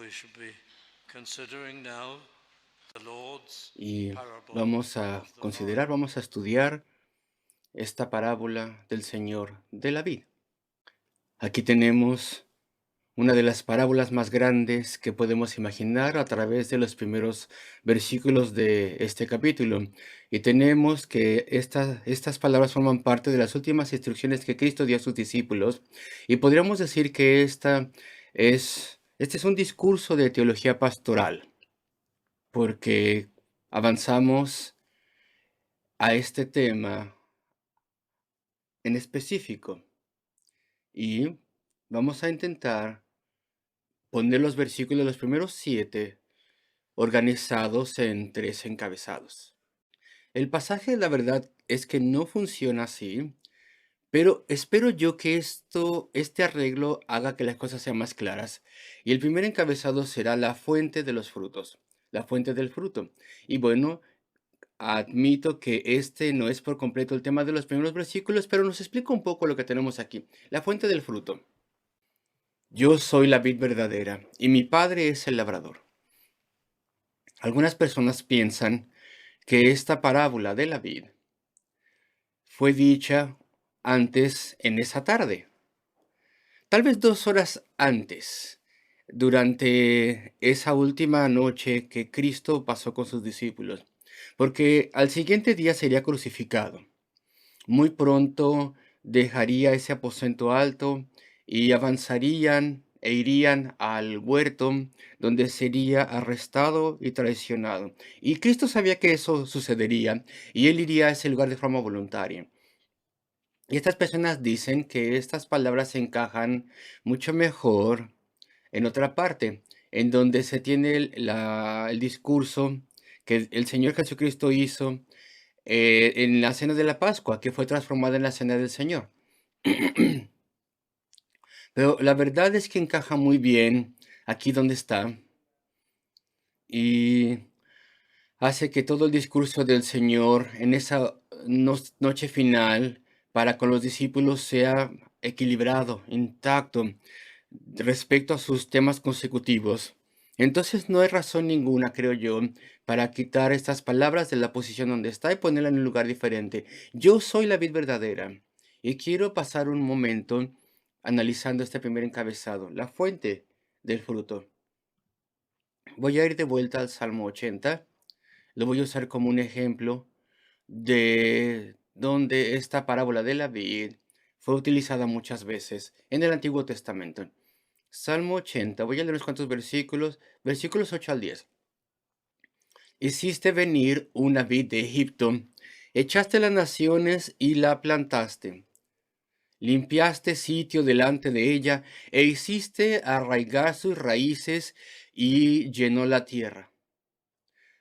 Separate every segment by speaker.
Speaker 1: we should be considering now the Lord's
Speaker 2: Y
Speaker 1: parable
Speaker 2: vamos a
Speaker 1: of the
Speaker 2: considerar,
Speaker 1: vine.
Speaker 2: vamos a estudiar esta parábola del Señor de la vid. Aquí tenemos una de las parábolas más grandes que podemos imaginar a través de los primeros versículos de este capítulo. Y tenemos que estas palabras forman parte de las últimas instrucciones que Cristo dio a sus discípulos. Y podríamos decir que este es un discurso de teología pastoral, porque avanzamos a este tema en específico y vamos a intentar poner los versículos, los primeros 7, organizados en 3 encabezados. El pasaje, la verdad, es que no funciona así, pero espero yo que este arreglo haga que las cosas sean más claras. Y el primer encabezado será la fuente de los frutos, la fuente del fruto. Y bueno, admito que este no es por completo el tema de los primeros versículos, pero nos explica un poco lo que tenemos aquí. La fuente del fruto. Yo soy la vid verdadera y mi padre es el labrador. Algunas personas piensan que esta parábola de la vid fue dicha antes en esa tarde, tal vez 2 horas antes, durante esa última noche que Cristo pasó con sus discípulos, porque al siguiente día sería crucificado. Muy pronto dejaría ese aposento alto y avanzarían e irían al huerto donde sería arrestado y traicionado. Y Cristo sabía que eso sucedería y él iría a ese lugar de forma voluntaria. Y estas personas dicen que estas palabras encajan mucho mejor en otra parte, en donde se tiene el discurso que el Señor Jesucristo hizo en la cena de la Pascua, que fue transformada en la cena del Señor. Pero la verdad es que encaja muy bien aquí donde está y hace que todo el discurso del Señor en esa noche final para con los discípulos sea equilibrado, intacto respecto a sus temas consecutivos. Entonces no hay razón ninguna, creo yo, para quitar estas palabras de la posición donde está y ponerla en un lugar diferente. Yo soy la vid verdadera y quiero pasar un momento analizando este primer encabezado, la fuente del fruto. Voy a ir de vuelta al Salmo 80. Lo voy a usar como un ejemplo de donde esta parábola de la vid fue utilizada muchas veces en el Antiguo Testamento. Salmo 80, voy a leer unos cuantos versículos, versículos 8 al 10. Hiciste venir una vid de Egipto, echaste las naciones y la plantaste. Limpiaste sitio delante de ella e hiciste arraigar sus raíces y llenó la tierra.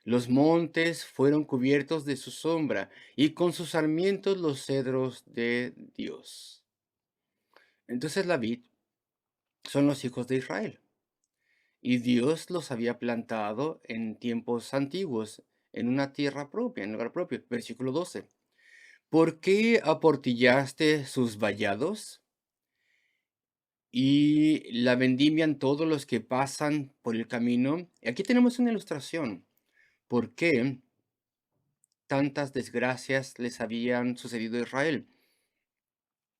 Speaker 2: Los montes fueron cubiertos de su sombra y con sus sarmientos los cedros de Dios. Entonces la vid son los hijos de Israel. Y Dios los había plantado en tiempos antiguos, en una tierra propia, en lugar propio. Versículo 12. ¿Por qué aportillaste sus vallados y la vendimian todos los que pasan por el camino? Y aquí tenemos una ilustración. ¿Por qué tantas desgracias les habían sucedido a Israel?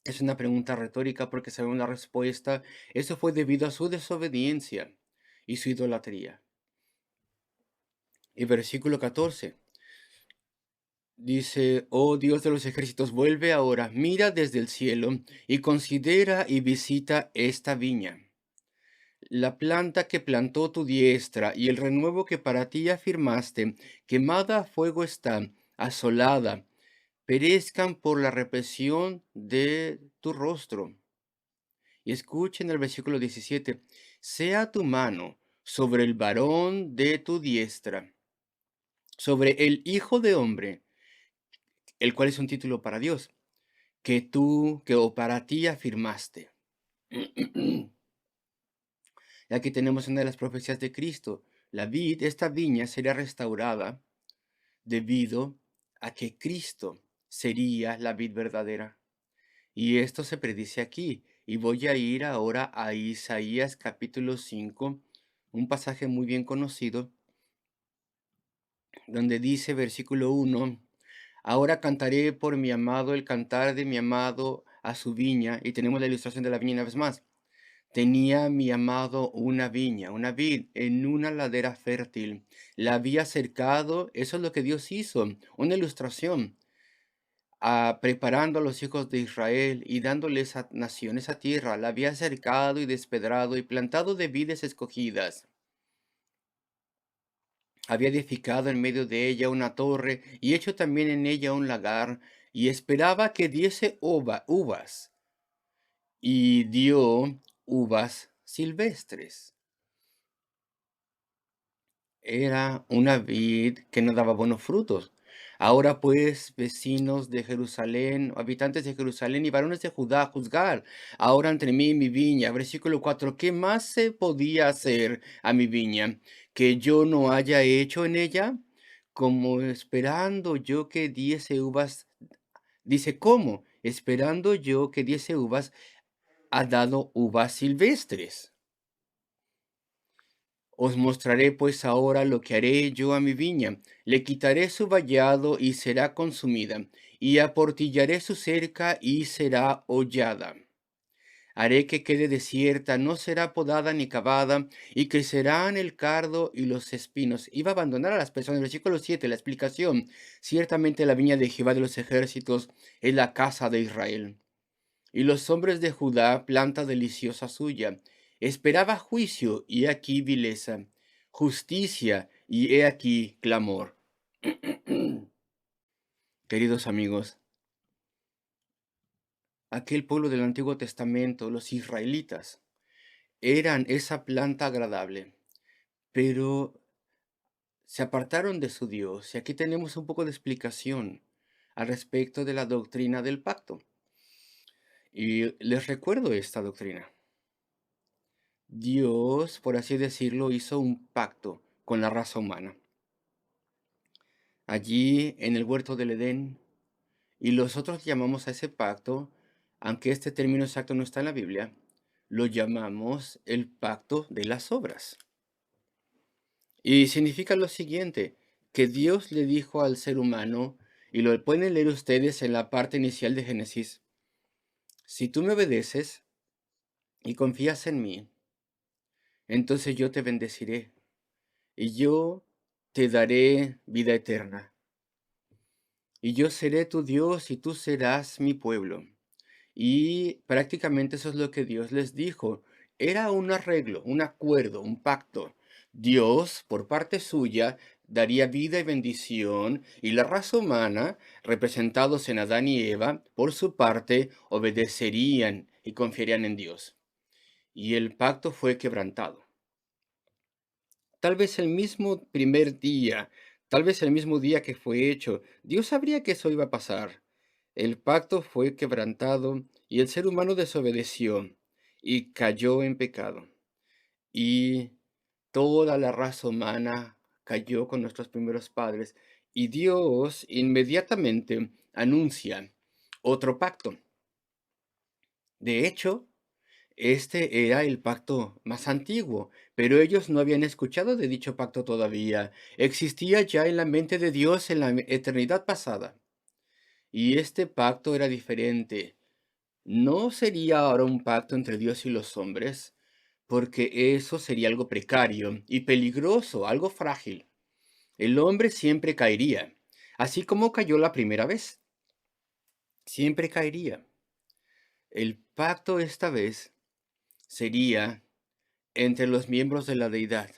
Speaker 2: Es una pregunta retórica porque sabemos la respuesta. Eso fue debido a su desobediencia y su idolatría. Y versículo 14. Dice, oh Dios de los ejércitos, vuelve ahora, mira desde el cielo y considera y visita esta viña, la planta que plantó tu diestra y el renuevo que para ti afirmaste, quemada a fuego está, asolada, perezcan por la represión de tu rostro. Y escuchen el versículo 17, sea tu mano sobre el varón de tu diestra, sobre el hijo de hombre, el cual es un título para Dios que o para ti afirmaste. Y aquí tenemos una de las profecías de Cristo. Esta viña sería restaurada debido a que Cristo sería la vid verdadera. Y esto se predice aquí. Y voy a ir ahora a Isaías capítulo 5, un pasaje muy bien conocido, donde dice, versículo 1, ahora cantaré por mi amado el cantar de mi amado a su viña, y tenemos la ilustración de la viña una vez más. Tenía mi amado una viña, una vid, en una ladera fértil. La había cercado, eso es lo que Dios hizo, una ilustración, preparando a los hijos de Israel y dándoles a naciones a tierra. La había cercado y despedrado y plantado de vides escogidas. Había edificado en medio de ella una torre y hecho también en ella un lagar, y esperaba que diese uvas, y dio uvas silvestres. Era una vid que no daba buenos frutos. Ahora pues, vecinos de Jerusalén, habitantes de Jerusalén y varones de Judá, juzgar ahora entre mí y mi viña. Versículo 4. ¿Qué más se podía hacer a mi viña que yo no haya hecho en ella? Como esperando yo que diese uvas, dice, ¿cómo? Esperando yo que diese uvas, ha dado uvas silvestres. Os mostraré pues ahora lo que haré yo a mi viña. Le quitaré su vallado y será consumida, y aportillaré su cerca y será hollada. Haré que quede desierta, no será podada ni cavada, y crecerán el cardo y los espinos. Iba a abandonar a las personas. Versículo 7, la explicación. Ciertamente la viña de Jehová de los ejércitos es la casa de Israel. Y los hombres de Judá, planta deliciosa suya. Esperaba juicio, y he aquí vileza. Justicia, y he aquí clamor. Queridos amigos, aquel pueblo del Antiguo Testamento, los israelitas, eran esa planta agradable, pero se apartaron de su Dios. Y aquí tenemos un poco de explicación al respecto de la doctrina del pacto. Y les recuerdo esta doctrina. Dios, por así decirlo, hizo un pacto con la raza humana. Allí en el huerto del Edén, y nosotros llamamos a ese pacto, aunque este término exacto no está en la Biblia, lo llamamos el pacto de las obras. Y significa lo siguiente, que Dios le dijo al ser humano, y lo pueden leer ustedes en la parte inicial de Génesis, si tú me obedeces y confías en mí, entonces yo te bendeciré y yo te daré vida eterna. Y yo seré tu Dios y tú serás mi pueblo. Y prácticamente eso es lo que Dios les dijo. Era un arreglo, un acuerdo, un pacto. Dios, por parte suya, daría vida y bendición, y la raza humana, representados en Adán y Eva, por su parte, obedecerían y confiarían en Dios. Y el pacto fue quebrantado. Tal vez el mismo primer día, tal vez el mismo día que fue hecho, Dios sabría que eso iba a pasar. El pacto fue quebrantado y el ser humano desobedeció y cayó en pecado. Y toda la raza humana cayó con nuestros primeros padres. Y Dios inmediatamente anuncia otro pacto. De hecho, este era el pacto más antiguo, pero ellos no habían escuchado de dicho pacto todavía. Existía ya en la mente de Dios en la eternidad pasada. Y este pacto era diferente. No sería ahora un pacto entre Dios y los hombres, porque eso sería algo precario y peligroso, algo frágil. El hombre siempre caería, así como cayó la primera vez. Siempre caería. El pacto esta vez sería entre los miembros de la deidad,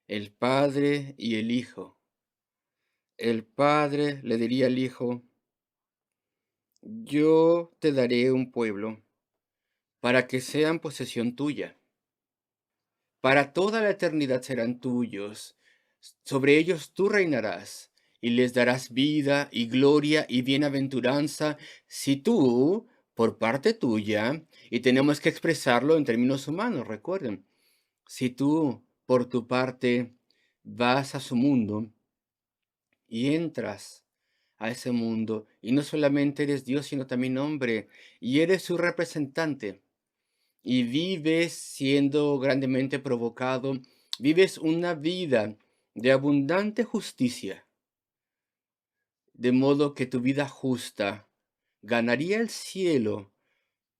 Speaker 2: el Padre y el Hijo. El Padre le diría al Hijo, yo te daré un pueblo para que sean posesión tuya. Para toda la eternidad serán tuyos. Sobre ellos tú reinarás y les darás vida y gloria y bienaventuranza si tú, por parte tuya, y tenemos que expresarlo en términos humanos, recuerden, si tú, por tu parte, vas a su mundo y entras a ese mundo, y no solamente eres Dios, sino también hombre, y eres su representante, y vives siendo grandemente provocado Vives una vida de abundante justicia, de modo que tu vida justa ganaría el cielo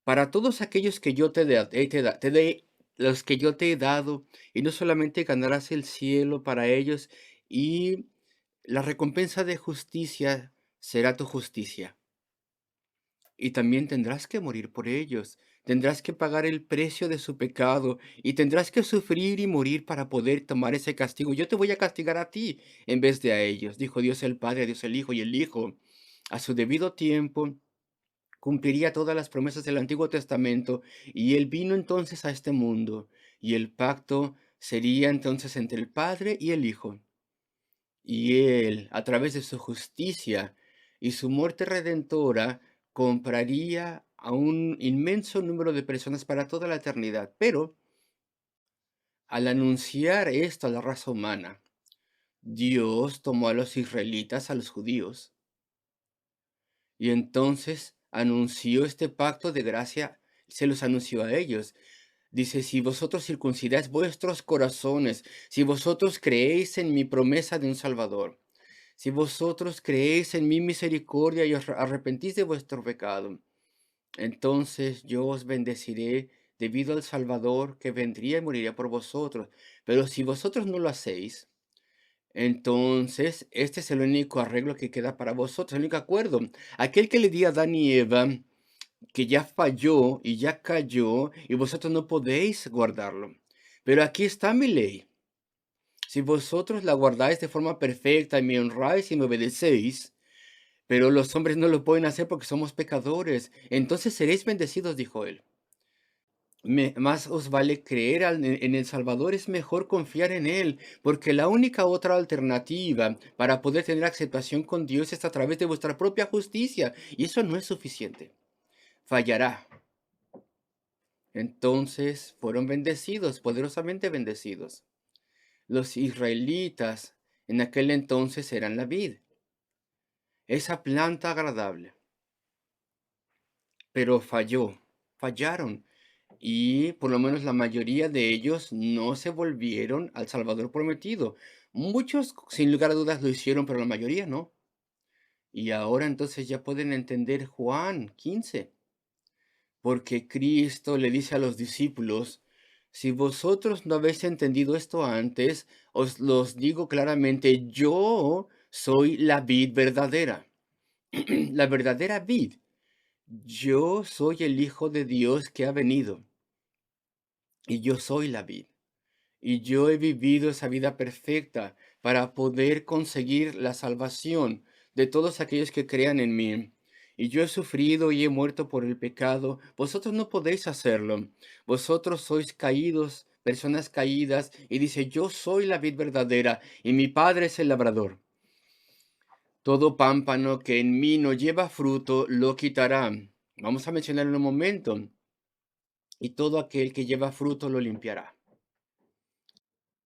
Speaker 2: para todos aquellos que yo te dé, los que yo te he dado, y no solamente ganarás el cielo para ellos, y la recompensa de justicia será tu justicia. Y también tendrás que morir por ellos, tendrás que pagar el precio de su pecado, y tendrás que sufrir y morir para poder tomar ese castigo. Yo te voy a castigar a ti en vez de a ellos, dijo Dios el Padre, a Dios el Hijo, y el Hijo, a su debido tiempo, cumpliría todas las promesas del Antiguo Testamento, y Él vino entonces a este mundo, y el pacto sería entonces entre el Padre y el Hijo. Y Él, a través de su justicia y su muerte redentora, compraría a un inmenso número de personas para toda la eternidad. Pero al anunciar esto a la raza humana, Dios tomó a los israelitas, a los judíos, y entonces anunció este pacto de gracia, se los anunció a ellos. Dice, si vosotros circuncidáis vuestros corazones, si vosotros creéis en mi promesa de un Salvador, si vosotros creéis en mi misericordia y os arrepentís de vuestro pecado, entonces yo os bendeciré debido al Salvador que vendría y moriría por vosotros. Pero si vosotros no lo hacéis, entonces este es el único arreglo que queda para vosotros, el único acuerdo. Aquel que le di a Adán y Eva, que ya falló y ya cayó, y vosotros no podéis guardarlo. Pero aquí está mi ley. Si vosotros la guardáis de forma perfecta y me honráis y me obedecéis, pero los hombres no lo pueden hacer porque somos pecadores, entonces seréis bendecidos, dijo él. Más os vale creer en el Salvador, es mejor confiar en Él, porque la única otra alternativa para poder tener aceptación con Dios es a través de vuestra propia justicia, y eso no es suficiente. Fallará. Entonces fueron bendecidos, poderosamente bendecidos. Los israelitas en aquel entonces eran la vid, esa planta agradable, pero fallaron, y por lo menos la mayoría de ellos no se volvieron al Salvador prometido. Muchos, sin lugar a dudas, lo hicieron, pero la mayoría no. Y ahora entonces ya pueden entender Juan 15, porque Cristo le dice a los discípulos, si vosotros no habéis entendido esto antes, os los digo claramente, yo soy la vid verdadera, la verdadera vid. Yo soy el Hijo de Dios que ha venido, y yo soy la vid. Y yo he vivido esa vida perfecta para poder conseguir la salvación de todos aquellos que crean en mí. Y yo he sufrido y he muerto por el pecado. Vosotros no podéis hacerlo. Vosotros sois caídos, personas caídas. Y dice, yo soy la vid verdadera y mi Padre es el labrador. Todo pámpano que en mí no lleva fruto, lo quitará. Vamos a mencionar en un momento. Y todo aquel que lleva fruto, lo limpiará.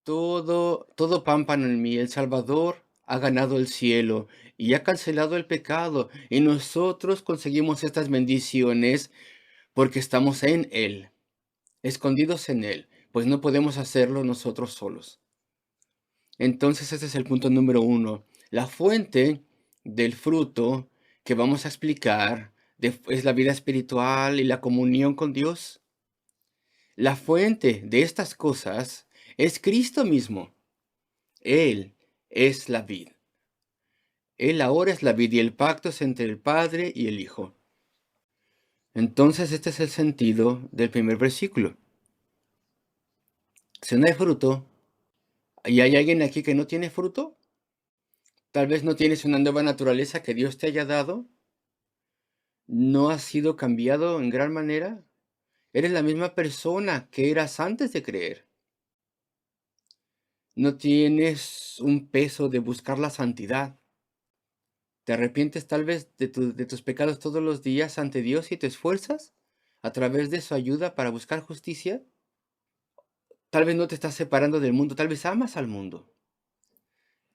Speaker 2: Todo pámpano en mí, el Salvador ha ganado el cielo y ha cancelado el pecado, y nosotros conseguimos estas bendiciones porque estamos en Él, escondidos en Él, pues no podemos hacerlo nosotros solos. Entonces ese es el punto número uno. La fuente del fruto que vamos a explicar es la vida espiritual y la comunión con Dios. La fuente de estas cosas es Cristo mismo. Él es la vid. Él ahora es la vid y el pacto es entre el Padre y el Hijo. Entonces este es el sentido del primer versículo. Si no hay fruto, ¿y hay alguien aquí que no tiene fruto? Tal vez no tienes una nueva naturaleza que Dios te haya dado. ¿No has sido cambiado en gran manera? Eres la misma persona que eras antes de creer. No tienes un peso de buscar la santidad. ¿Te arrepientes tal vez de tus pecados todos los días ante Dios y te esfuerzas a través de su ayuda para buscar justicia? Tal vez no te estás separando del mundo, tal vez amas al mundo.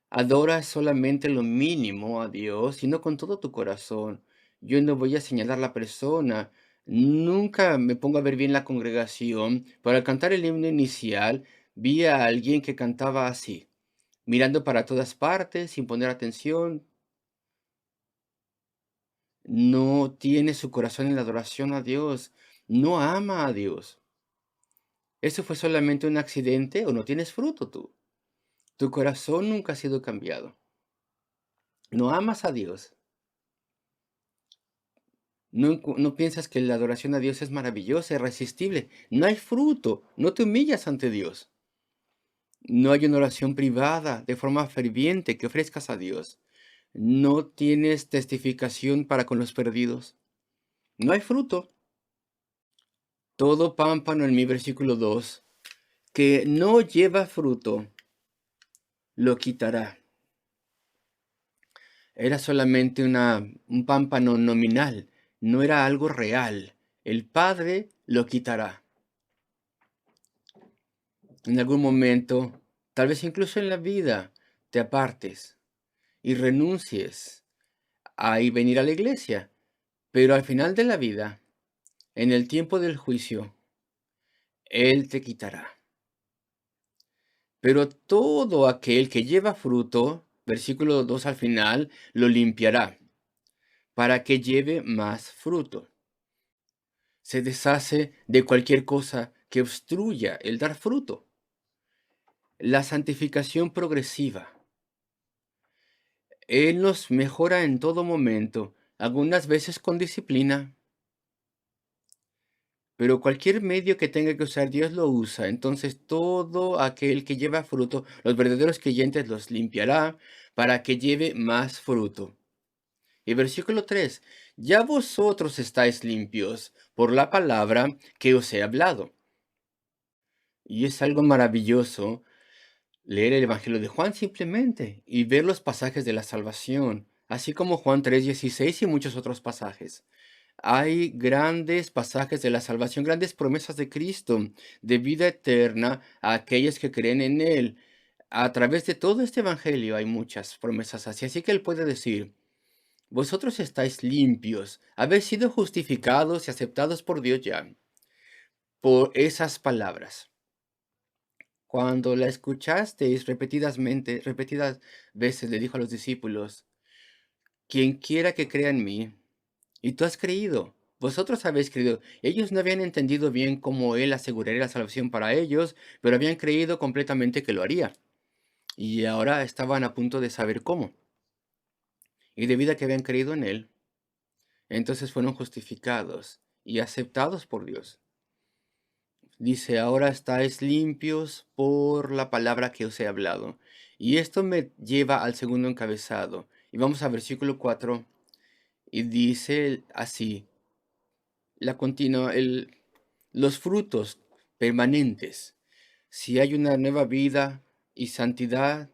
Speaker 2: Adoras solamente lo mínimo a Dios y no con todo tu corazón. Yo no voy a señalar la persona. Nunca me pongo a ver bien la congregación. Para cantar el himno inicial, Vi a alguien que cantaba así, mirando para todas partes, sin poner atención. No tiene su corazón en la adoración a Dios. No ama a Dios. ¿Eso fue solamente un accidente o no tienes fruto tú? Tu corazón nunca ha sido cambiado. No amas a Dios. No piensas que la adoración a Dios es maravillosa, irresistible. No hay fruto. No te humillas ante Dios. No hay una oración privada de forma ferviente que ofrezcas a Dios. No tienes testificación para con los perdidos. No hay fruto. Todo pámpano en mi versículo 2 que no lleva fruto, lo quitará. Era solamente un pámpano nominal, no era algo real. El Padre lo quitará. En algún momento, tal vez incluso en la vida, te apartes y renuncies a ir venir a la iglesia, pero al final de la vida, en el tiempo del juicio, Él te quitará. Pero todo aquel que lleva fruto, versículo 2 al final, lo limpiará, para que lleve más fruto. Se deshace de cualquier cosa que obstruya el dar fruto. La santificación progresiva. Él nos mejora en todo momento, algunas veces con disciplina, pero cualquier medio que tenga que usar Dios lo usa. Entonces todo aquel que lleva fruto, los verdaderos creyentes los limpiará para que lleve más fruto. Y versículo 3, ya vosotros estáis limpios por la palabra que os he hablado. Y es algo maravilloso leer el Evangelio de Juan simplemente y ver los pasajes de la salvación, así como Juan 3:16 y muchos otros pasajes. Hay grandes pasajes de la salvación, grandes promesas de Cristo, de vida eterna a aquellos que creen en Él. A través de todo este Evangelio hay muchas promesas así. Así que Él puede decir, vosotros estáis limpios, habéis sido justificados y aceptados por Dios ya, por esas palabras. Cuando la escuchasteis repetidas veces, le dijo a los discípulos, quien quiera que crea en mí, y tú has creído, vosotros habéis creído. Ellos no habían entendido bien cómo Él aseguraría la salvación para ellos, pero habían creído completamente que lo haría. Y ahora estaban a punto de saber cómo. Y debido a que habían creído en Él, entonces fueron justificados y aceptados por Dios. Dice, ahora estáis limpios por la palabra que os he hablado. Y esto me lleva al segundo encabezado. Y vamos a versículo 4. Y dice así, los frutos permanentes. Si hay una nueva vida y santidad,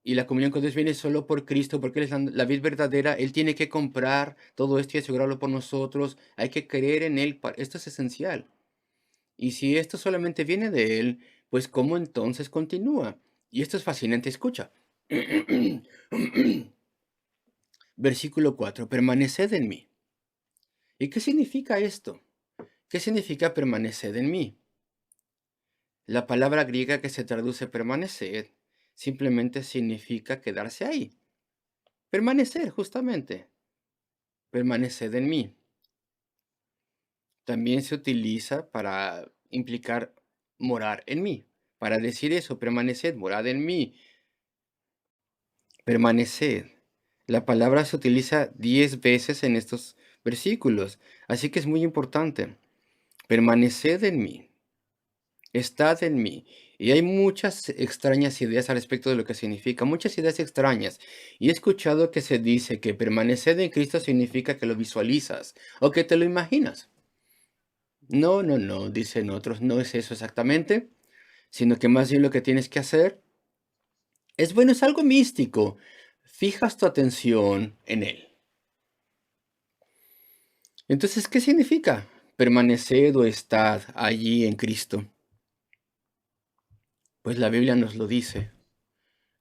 Speaker 2: y la comunión con Dios viene solo por Cristo, porque Él es la vid verdadera, Él tiene que comprar todo esto y asegurarlo por nosotros. Hay que creer en Él. Esto es esencial. Y si esto solamente viene de Él, pues ¿cómo entonces continúa? Y esto es fascinante, escucha. Versículo 4, permaneced en mí. ¿Y qué significa esto? ¿Qué significa permaneced en mí? La palabra griega que se traduce permanecer simplemente significa quedarse ahí. Permanecer, justamente. Permaneced en mí. También se utiliza para implicar morar en mí. Para decir eso, permaneced, morad en mí. Permaneced. La palabra se utiliza 10 veces en estos versículos, así que es muy importante. Permaneced en mí, estad en mí. Y hay muchas extrañas ideas al respecto de lo que significa, muchas ideas extrañas. Y he escuchado que se dice que permanecer en Cristo significa que lo visualizas o que te lo imaginas. No, no, no, dicen otros, no es eso exactamente, sino que más bien lo que tienes que hacer es, bueno, es algo místico. Fijas tu atención en Él. Entonces, ¿qué significa permaneced o estad allí en Cristo? Pues la Biblia nos lo dice.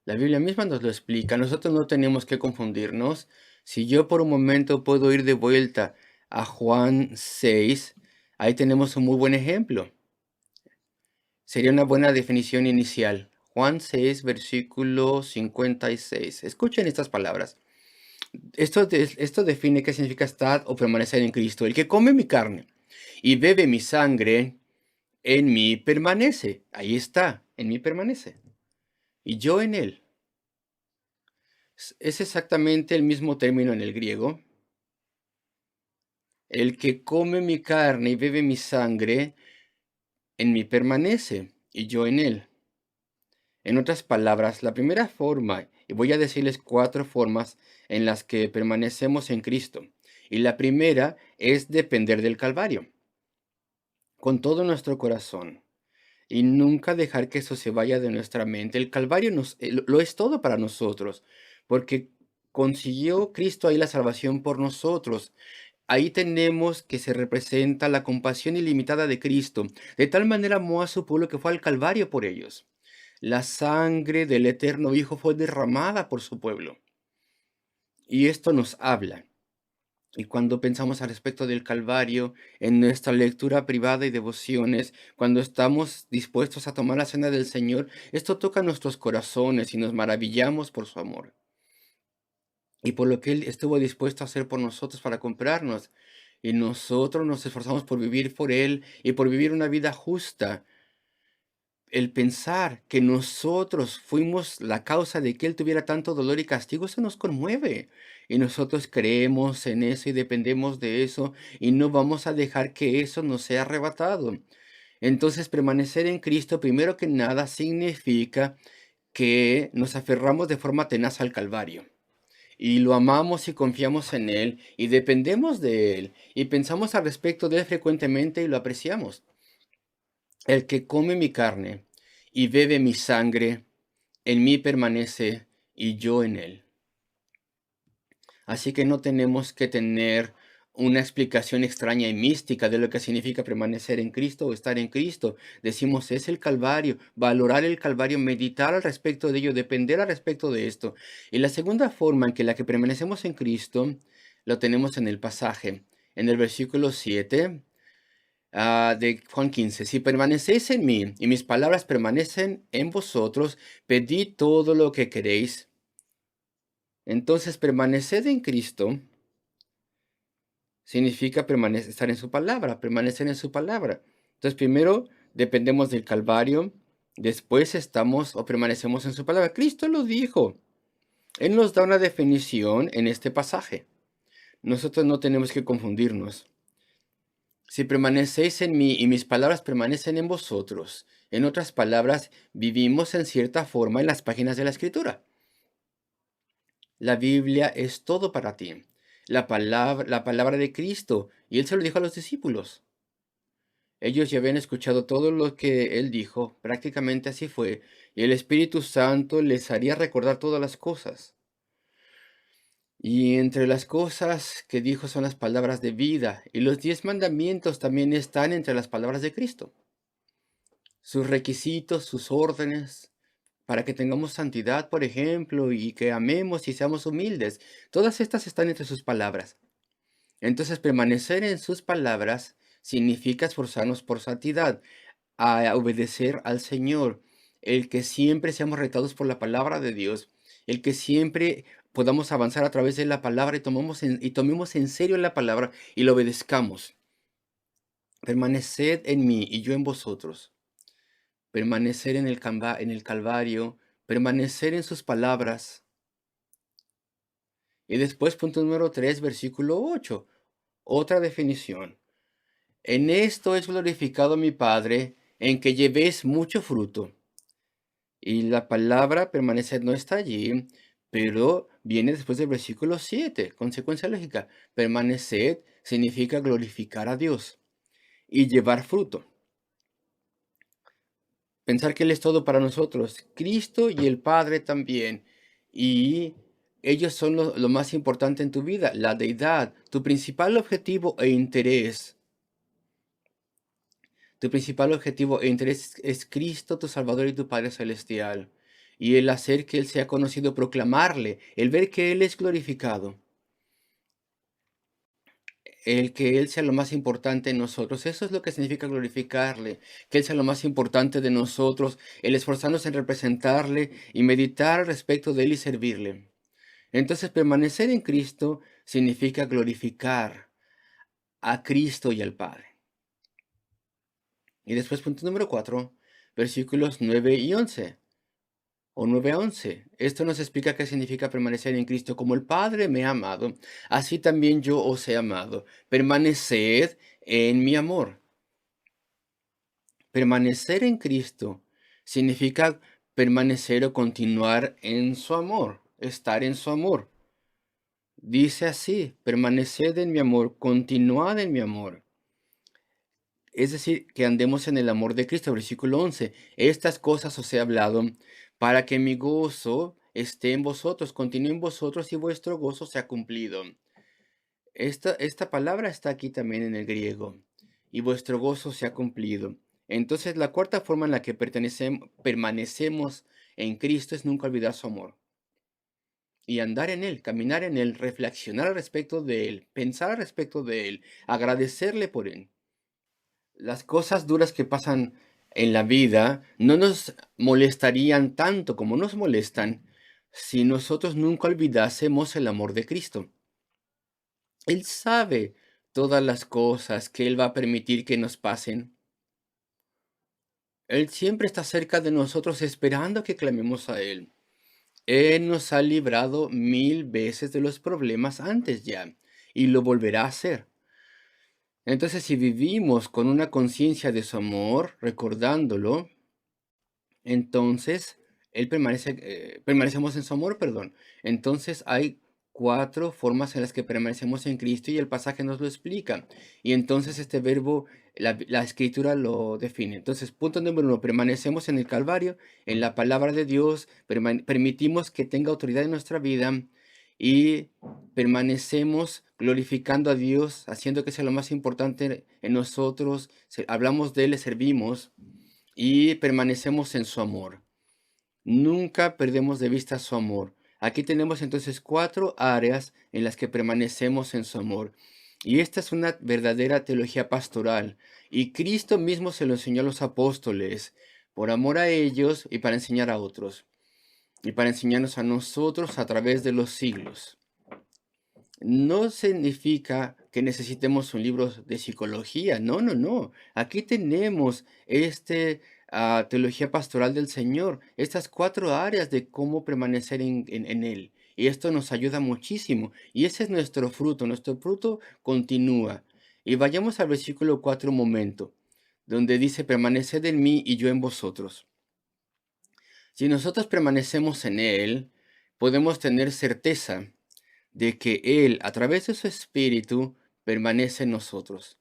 Speaker 2: La Biblia misma nos lo explica. Nosotros no tenemos que confundirnos. Si yo por un momento puedo ir de vuelta a Juan 6, ahí tenemos un muy buen ejemplo. Sería una buena definición inicial. Juan 6, versículo 56. Escuchen estas palabras. Esto define qué significa estar o permanecer en Cristo. El que come mi carne y bebe mi sangre, en mí permanece. Ahí está, en mí permanece. Y yo en él. Es exactamente el mismo término en el griego. El que come mi carne y bebe mi sangre, en mí permanece, y yo en él. En otras palabras, la primera forma, y voy a decirles 4 formas en las que permanecemos en Cristo. Y la primera es depender del Calvario, con todo nuestro corazón, y nunca dejar que eso se vaya de nuestra mente. El Calvario lo es todo para nosotros, porque consiguió Cristo ahí la salvación por nosotros. Ahí tenemos que se representa la compasión ilimitada de Cristo. De tal manera amó a su pueblo que fue al Calvario por ellos. La sangre del eterno Hijo fue derramada por su pueblo. Y esto nos habla. Y cuando pensamos al respecto del Calvario, en nuestra lectura privada y devociones, cuando estamos dispuestos a tomar la cena del Señor, esto toca nuestros corazones y nos maravillamos por su amor. Y por lo que Él estuvo dispuesto a hacer por nosotros para comprarnos. Y nosotros nos esforzamos por vivir por Él y por vivir una vida justa. El pensar que nosotros fuimos la causa de que Él tuviera tanto dolor y castigo, eso nos conmueve. Y nosotros creemos en eso y dependemos de eso y no vamos a dejar que eso nos sea arrebatado. Entonces, permanecer en Cristo, primero que nada, significa que nos aferramos de forma tenaz al Calvario. Y lo amamos y confiamos en Él y dependemos de Él y pensamos al respecto de Él frecuentemente y lo apreciamos. El que come mi carne y bebe mi sangre, en mí permanece y yo en él. Así que no tenemos que tener una explicación extraña y mística de lo que significa permanecer en Cristo o estar en Cristo. Decimos, es el Calvario, valorar el Calvario, meditar al respecto de ello, depender al respecto de esto. Y la segunda forma en que la que permanecemos en Cristo, lo tenemos en el pasaje, en el versículo 7 de Juan 15. Si permanecéis en mí y mis palabras permanecen en vosotros, pedid todo lo que queréis. Entonces, permaneced en Cristo significa estar en su palabra, permanecer en su palabra. Entonces, primero dependemos del Calvario, después estamos o permanecemos en su palabra. Cristo lo dijo. Él nos da una definición en este pasaje. Nosotros no tenemos que confundirnos. Si permanecéis en mí y mis palabras permanecen en vosotros, en otras palabras, vivimos en cierta forma en las páginas de la Escritura. La Biblia es todo para ti. La palabra de Cristo. Y Él se lo dijo a los discípulos. Ellos ya habían escuchado todo lo que Él dijo, prácticamente así fue, y el Espíritu Santo les haría recordar todas las cosas. Y entre las cosas que dijo son las palabras de vida, y los 10 mandamientos también están entre las palabras de Cristo. Sus requisitos, sus órdenes, para que tengamos santidad, por ejemplo, y que amemos y seamos humildes. Todas estas están entre sus palabras. Entonces, permanecer en sus palabras significa esforzarnos por santidad, a obedecer al Señor, el que siempre seamos retados por la palabra de Dios, el que siempre podamos avanzar a través de la palabra y tomemos en serio la palabra y lo obedezcamos. Permaneced en mí y yo en vosotros. Permanecer en el Calvario, permanecer en sus palabras. Y después, punto número 3, versículo 8, otra definición. En esto es glorificado mi Padre, en que llevéis mucho fruto. Y la palabra permanecer no está allí, pero viene después del versículo 7, consecuencia lógica. Permanecer significa glorificar a Dios y llevar fruto. Pensar que Él es todo para nosotros, Cristo y el Padre también. Y ellos son lo más importante en tu vida, la deidad, tu principal objetivo e interés. Tu principal objetivo e interés es Cristo, tu Salvador y tu Padre Celestial. Y el hacer que Él sea conocido, proclamarle, el ver que Él es glorificado. el que Él sea lo más importante en nosotros. Eso es lo que significa glorificarle, que Él sea lo más importante de nosotros, el esforzarnos en representarle y meditar al respecto de Él y servirle. Entonces, permanecer en Cristo significa glorificar a Cristo y al Padre. Y después, punto número 4, versículos 9 y 11, o 9 a 11. Esto nos explica qué significa permanecer en Cristo. Como el Padre me ha amado, así también yo os he amado. Permaneced en mi amor. Permanecer en Cristo significa permanecer o continuar en su amor, estar en su amor. Dice así, permaneced en mi amor, continuad en mi amor. Es decir, que andemos en el amor de Cristo. Versículo 11. Estas cosas os he hablado para que mi gozo esté en vosotros, continúe en vosotros y vuestro gozo sea cumplido. Esta palabra está aquí también en el griego. Y vuestro gozo sea cumplido. Entonces, la cuarta forma en la que permanecemos en Cristo es nunca olvidar su amor. Y andar en Él, caminar en Él, reflexionar al respecto de Él, pensar al respecto de Él, agradecerle por Él. Las cosas duras que pasan en la vida no nos molestarían tanto como nos molestan si nosotros nunca olvidásemos el amor de Cristo. Él sabe todas las cosas que Él va a permitir que nos pasen. Él siempre está cerca de nosotros esperando que clamemos a Él. Él nos ha librado 1000 veces de los problemas antes ya y lo volverá a hacer. Entonces, si vivimos con una conciencia de su amor, recordándolo, entonces permanecemos en su amor, perdón. Entonces hay 4 formas en las que permanecemos en Cristo y el pasaje nos lo explica. Y entonces este verbo, la escritura lo define. Entonces, punto número 1, permanecemos en el Calvario, en la palabra de Dios, permitimos que tenga autoridad en nuestra vida y permanecemos glorificando a Dios, haciendo que sea lo más importante en nosotros. Hablamos de Él, le servimos y permanecemos en su amor. Nunca perdemos de vista su amor. Aquí tenemos entonces 4 áreas en las que permanecemos en su amor. Y esta es una verdadera teología pastoral. Y Cristo mismo se lo enseñó a los apóstoles, por amor a ellos y para enseñar a otros. Y para enseñarnos a nosotros a través de los siglos. No significa que necesitemos un libro de psicología. No, no, no. Aquí tenemos teología pastoral del Señor, estas 4 áreas de cómo permanecer en Él. Y esto nos ayuda muchísimo. Y ese es nuestro fruto. Nuestro fruto continúa. Y vayamos al versículo 4 un momento, donde dice, permaneced en mí y yo en vosotros. Si nosotros permanecemos en Él, podemos tener certeza de que Él, a través de su Espíritu, permanece en nosotros.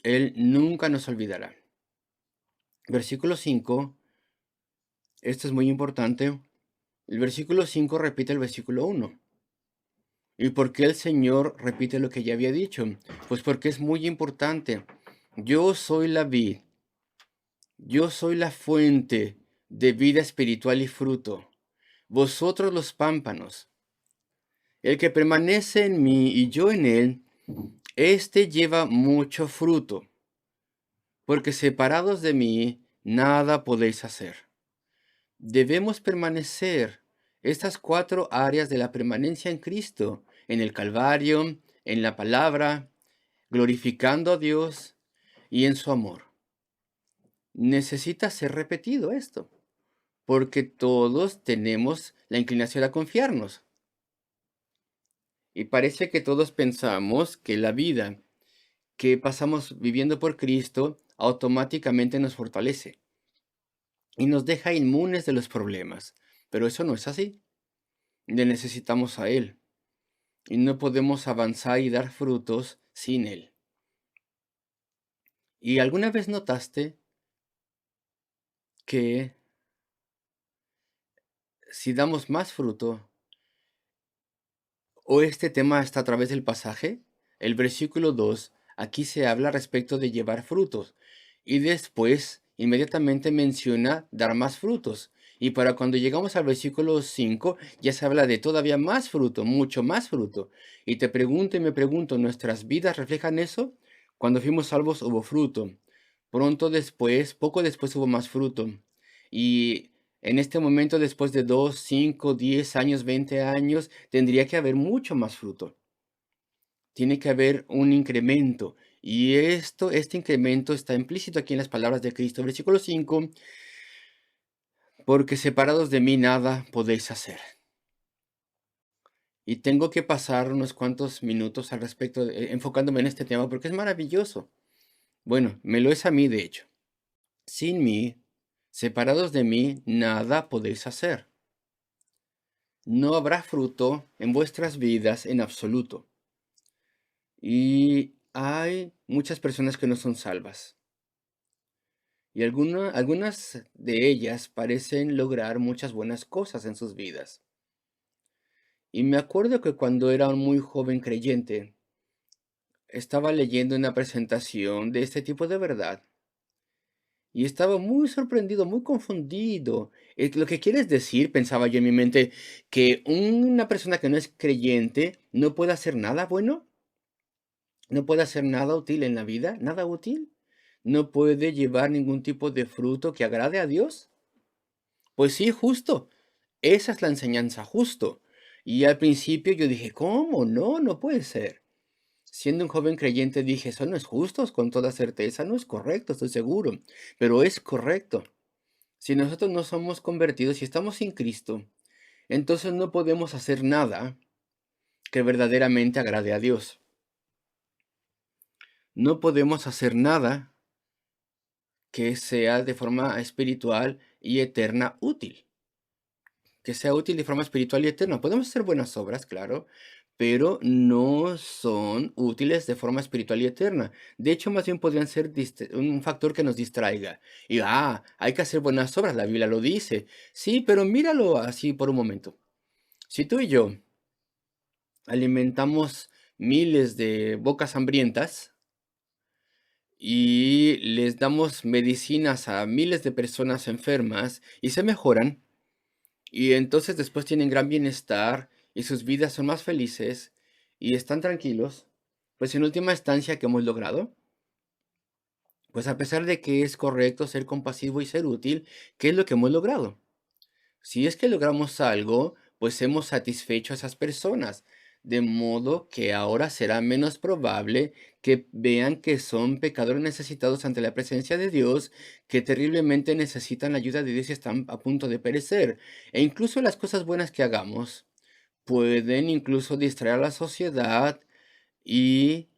Speaker 2: Él nunca nos olvidará. Versículo 5, esto es muy importante. El versículo 5 repite el versículo 1. ¿Y por qué el Señor repite lo que ya había dicho? Pues porque es muy importante. Yo soy la vid, yo soy la fuente de vida espiritual y fruto. Vosotros los pámpanos. El que permanece en mí y yo en él, éste lleva mucho fruto, porque separados de mí, nada podéis hacer. Debemos permanecer estas 4 áreas de la permanencia en Cristo, en el Calvario, en la palabra, glorificando a Dios y en su amor. Necesita ser repetido esto, porque todos tenemos la inclinación a confiarnos. Y parece que todos pensamos que la vida que pasamos viviendo por Cristo automáticamente nos fortalece y nos deja inmunes de los problemas. Pero eso no es así. Le necesitamos a Él y no podemos avanzar y dar frutos sin Él. ¿Y alguna vez notaste que si damos más fruto, o este tema está a través del pasaje? El versículo 2, aquí se habla respecto de llevar frutos y después inmediatamente menciona dar más frutos. Y para cuando llegamos al versículo 5, ya se habla de todavía más fruto, mucho más fruto. Y te pregunto y me pregunto, ¿nuestras vidas reflejan eso? Cuando fuimos salvos hubo fruto. Pronto después, poco después hubo más fruto. Y en este momento, después de 2, 5, 10 años, 20 años, tendría que haber mucho más fruto. Tiene que haber un incremento. Y este incremento está implícito aquí en las palabras de Cristo. Versículo 5, porque separados de mí nada podéis hacer. Y tengo que pasar unos cuantos minutos al respecto, enfocándome en este tema, porque es maravilloso. Bueno, me lo es a mí, de hecho. Sin mí, separados de mí, nada podéis hacer. No habrá fruto en vuestras vidas en absoluto. Y hay muchas personas que no son salvas. Y algunas de ellas parecen lograr muchas buenas cosas en sus vidas. Y me acuerdo que cuando era un muy joven creyente, estaba leyendo una presentación de este tipo de verdad y estaba muy sorprendido, muy confundido. Lo que quieres decir, pensaba yo en mi mente, que una persona que no es creyente no puede hacer nada bueno, no puede hacer nada útil en la vida, nada útil, no puede llevar ningún tipo de fruto que agrade a Dios. Pues sí, justo. Esa es la enseñanza, justo. Y al principio yo dije, ¿cómo? No, no puede ser. Siendo un joven creyente dije, eso no es justo, con toda certeza, no es correcto, estoy seguro, pero es correcto. Si nosotros no somos convertidos y estamos sin Cristo, entonces no podemos hacer nada que verdaderamente agrade a Dios. No podemos hacer nada que sea de forma espiritual y eterna útil. Que sea útil de forma espiritual y eterna. Podemos hacer buenas obras, claro, pero no son útiles de forma espiritual y eterna. De hecho, más bien podrían ser un factor que nos distraiga. Y, hay que hacer buenas obras, la Biblia lo dice. Sí, pero míralo así por un momento. Si tú y yo alimentamos miles de bocas hambrientas y les damos medicinas a miles de personas enfermas y se mejoran, y entonces después tienen gran bienestar y sus vidas son más felices y están tranquilos, pues en última instancia, ¿qué hemos logrado? Pues a pesar de que es correcto ser compasivo y ser útil, ¿qué es lo que hemos logrado? Si es que logramos algo, pues hemos satisfecho a esas personas, de modo que ahora será menos probable que vean que son pecadores necesitados ante la presencia de Dios, que terriblemente necesitan la ayuda de Dios y están a punto de perecer. E incluso las cosas buenas que hagamos pueden incluso distraer a la sociedad y,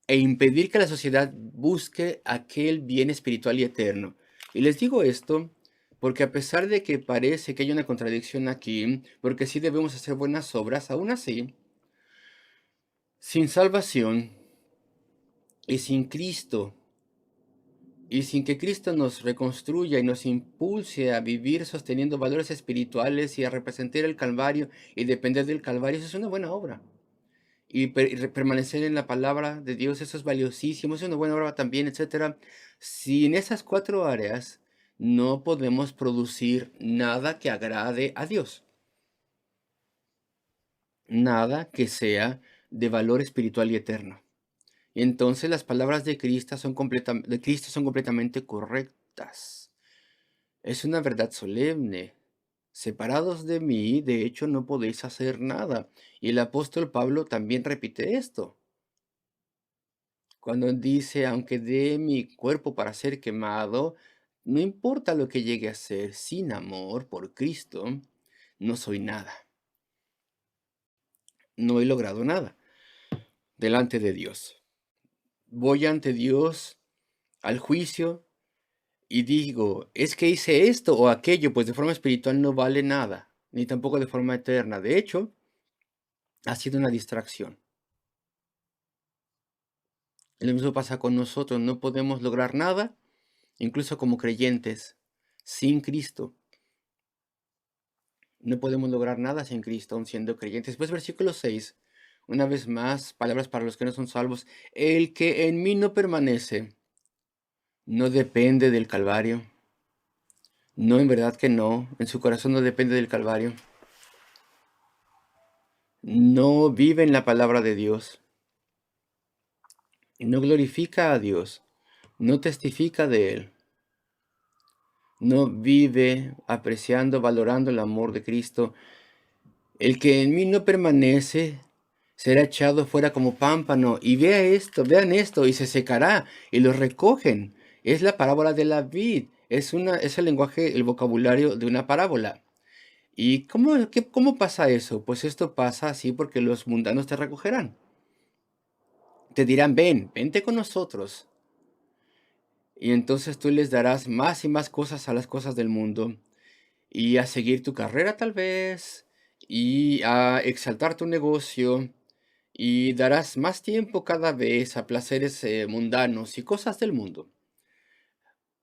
Speaker 2: e impedir que la sociedad busque aquel bien espiritual y eterno. Y les digo esto porque a pesar de que parece que hay una contradicción aquí, porque sí debemos hacer buenas obras, aún así, sin salvación y sin Cristo, y sin que Cristo nos reconstruya y nos impulse a vivir sosteniendo valores espirituales y a representar el Calvario y depender del Calvario, eso es una buena obra. Y permanecer en la palabra de Dios, eso es valiosísimo, es una buena obra también, etcétera. Sin esas cuatro áreas, no podemos producir nada que agrade a Dios, nada que sea de valor espiritual y eterno. Y entonces las palabras de Cristo de Cristo son completamente correctas. Es una verdad solemne. Separados de mí, de hecho, no podéis hacer nada. Y el apóstol Pablo también repite esto. Cuando dice, aunque dé mi cuerpo para ser quemado, no importa lo que llegue a ser, sin amor por Cristo, no soy nada. No he logrado nada delante de Dios. Voy ante Dios al juicio y digo, es que hice esto o aquello, pues de forma espiritual no vale nada, ni tampoco de forma eterna. De hecho, ha sido una distracción. Lo mismo pasa con nosotros, no podemos lograr nada, incluso como creyentes, sin Cristo. No podemos lograr nada sin Cristo, aun siendo creyentes. Después, versículo 6, una vez más, palabras para los que no son salvos. El que en mí no permanece, no depende del Calvario, No, en verdad que no. En su corazón no depende del Calvario. No vive en la palabra de Dios. No glorifica a Dios. No testifica de Él. No vive apreciando, valorando el amor de Cristo. El que en mí no permanece será echado fuera como pámpano. Y vean esto, y se secará, y lo recogen. Es la parábola de la vid. Es el lenguaje, el vocabulario de una parábola. ¿Y cómo pasa eso? Pues esto pasa así porque los mundanos te recogerán. Te dirán, vente con nosotros. Y entonces tú les darás más y más cosas a las cosas del mundo. Y a seguir tu carrera tal vez. Y a exaltar tu negocio. Y darás más tiempo cada vez a placeres mundanos y cosas del mundo.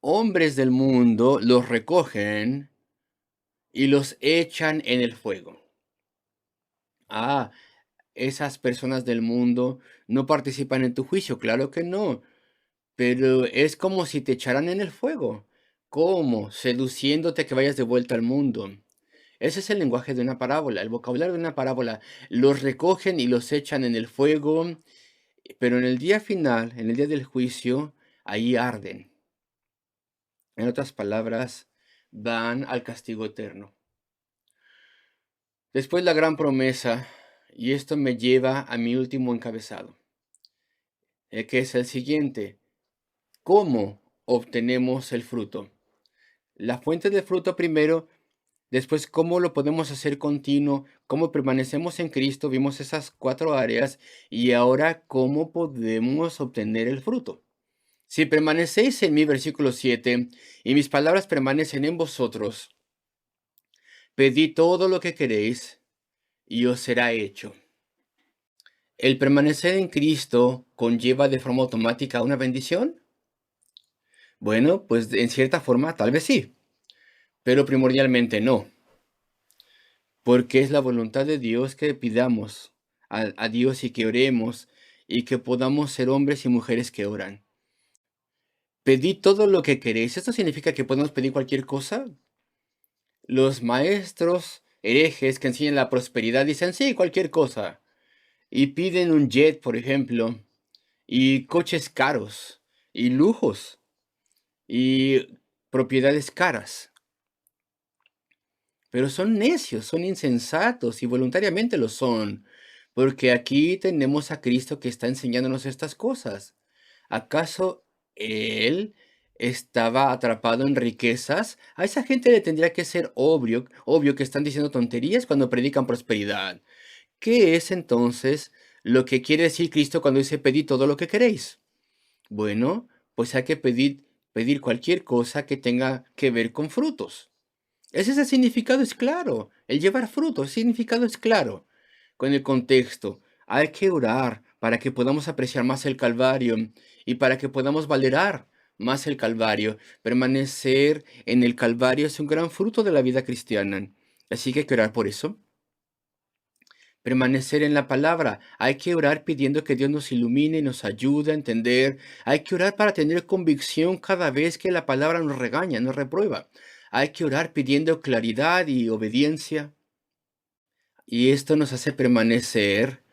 Speaker 2: Hombres del mundo los recogen y los echan en el fuego. Ah, esas personas del mundo no participan en tu juicio, claro que no, pero es como si te echaran en el fuego. ¿Cómo? Seduciéndote a que vayas de vuelta al mundo. Ese es el lenguaje de una parábola, el vocabulario de una parábola. Los recogen y los echan en el fuego, pero en el día final, en el día del juicio, ahí arden. En otras palabras, van al castigo eterno. Después la gran promesa, y esto me lleva a mi último encabezado, que es el siguiente. ¿Cómo obtenemos el fruto? La fuente del fruto primero, después cómo lo podemos hacer continuo, cómo permanecemos en Cristo, vimos esas 4 áreas, y ahora cómo podemos obtener el fruto. Si permanecéis en mí, versículo 7, y mis palabras permanecen en vosotros, pedid todo lo que queréis, y os será hecho. ¿El permanecer en Cristo conlleva de forma automática una bendición? Bueno, pues en cierta forma tal vez sí, pero primordialmente no, porque es la voluntad de Dios que pidamos a Dios y que oremos y que podamos ser hombres y mujeres que oran. Pedid todo lo que queréis. ¿Esto significa que podemos pedir cualquier cosa? Los maestros herejes que enseñan la prosperidad dicen sí, cualquier cosa. Y piden un jet, por ejemplo, y coches caros, y lujos, y propiedades caras. Pero son necios, son insensatos y voluntariamente lo son, porque aquí tenemos a Cristo que está enseñándonos estas cosas. ¿Acaso Él estaba atrapado en riquezas? A esa gente le tendría que ser obvio que están diciendo tonterías cuando predican prosperidad. ¿Qué es entonces lo que quiere decir Cristo cuando dice pedid todo lo que queréis? Bueno, pues hay que pedir cualquier cosa que tenga que ver con frutos. Ese significado es claro. El llevar fruto, el significado es claro. Con el contexto, hay que orar para que podamos apreciar más el Calvario y para que podamos valorar más el Calvario. Permanecer en el Calvario es un gran fruto de la vida cristiana. Así que hay que orar por eso. Permanecer en la palabra. Hay que orar pidiendo que Dios nos ilumine y nos ayude a entender. Hay que orar para tener convicción cada vez que la palabra nos regaña, nos reprueba. Hay que orar pidiendo claridad y obediencia. Y esto nos hace permanecer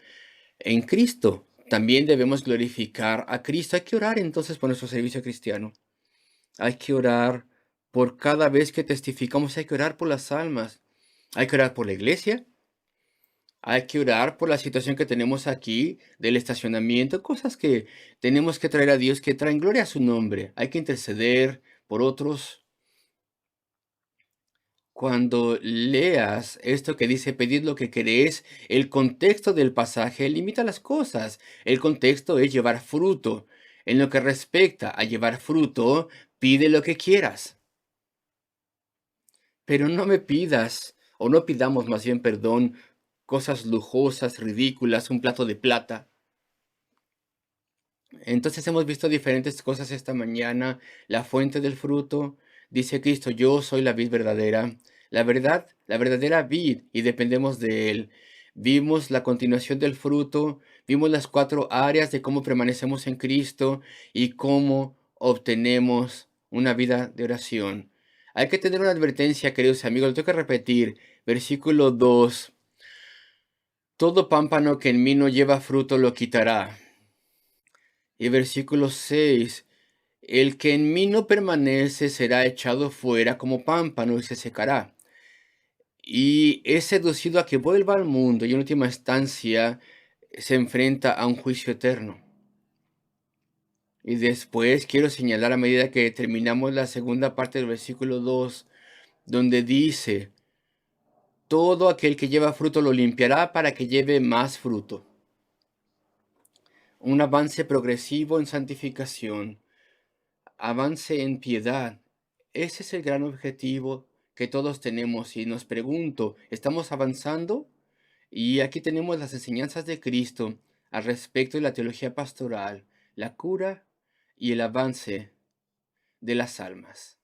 Speaker 2: en Cristo. También debemos glorificar a Cristo. Hay que orar entonces por nuestro servicio cristiano. Hay que orar por cada vez que testificamos. Hay que orar por las almas. Hay que orar por la iglesia. Hay que orar por la situación que tenemos aquí del estacionamiento, cosas que tenemos que traer a Dios que traen gloria a su nombre. Hay que interceder por otros. Cuando leas esto que dice pedid lo que queréis, el contexto del pasaje limita las cosas. El contexto es llevar fruto. En lo que respecta a llevar fruto, pide lo que quieras. Pero no me pidas, o no pidamos más bien, perdón, cosas lujosas, ridículas, un plato de plata. Entonces hemos visto diferentes cosas esta mañana. La fuente del fruto, dice Cristo, yo soy la vid verdadera. La verdad, la verdadera vid, y dependemos de Él. Vimos la continuación del fruto, vimos las 4 áreas de cómo permanecemos en Cristo y cómo obtenemos una vida de oración. Hay que tener una advertencia, queridos amigos, lo tengo que repetir. Versículo 2. Todo pámpano que en mí no lleva fruto lo quitará. Y versículo 6. El que en mí no permanece será echado fuera como pámpano y se secará. Y es seducido a que vuelva al mundo y en última instancia se enfrenta a un juicio eterno. Y después quiero señalar a medida que terminamos la segunda parte del versículo 2, donde dice, todo aquel que lleva fruto lo limpiará para que lleve más fruto. Un avance progresivo en santificación, avance en piedad. Ese es el gran objetivo que todos tenemos y nos pregunto, ¿estamos avanzando? Y aquí tenemos las enseñanzas de Cristo al respecto de la teología pastoral, la cura y el avance de las almas.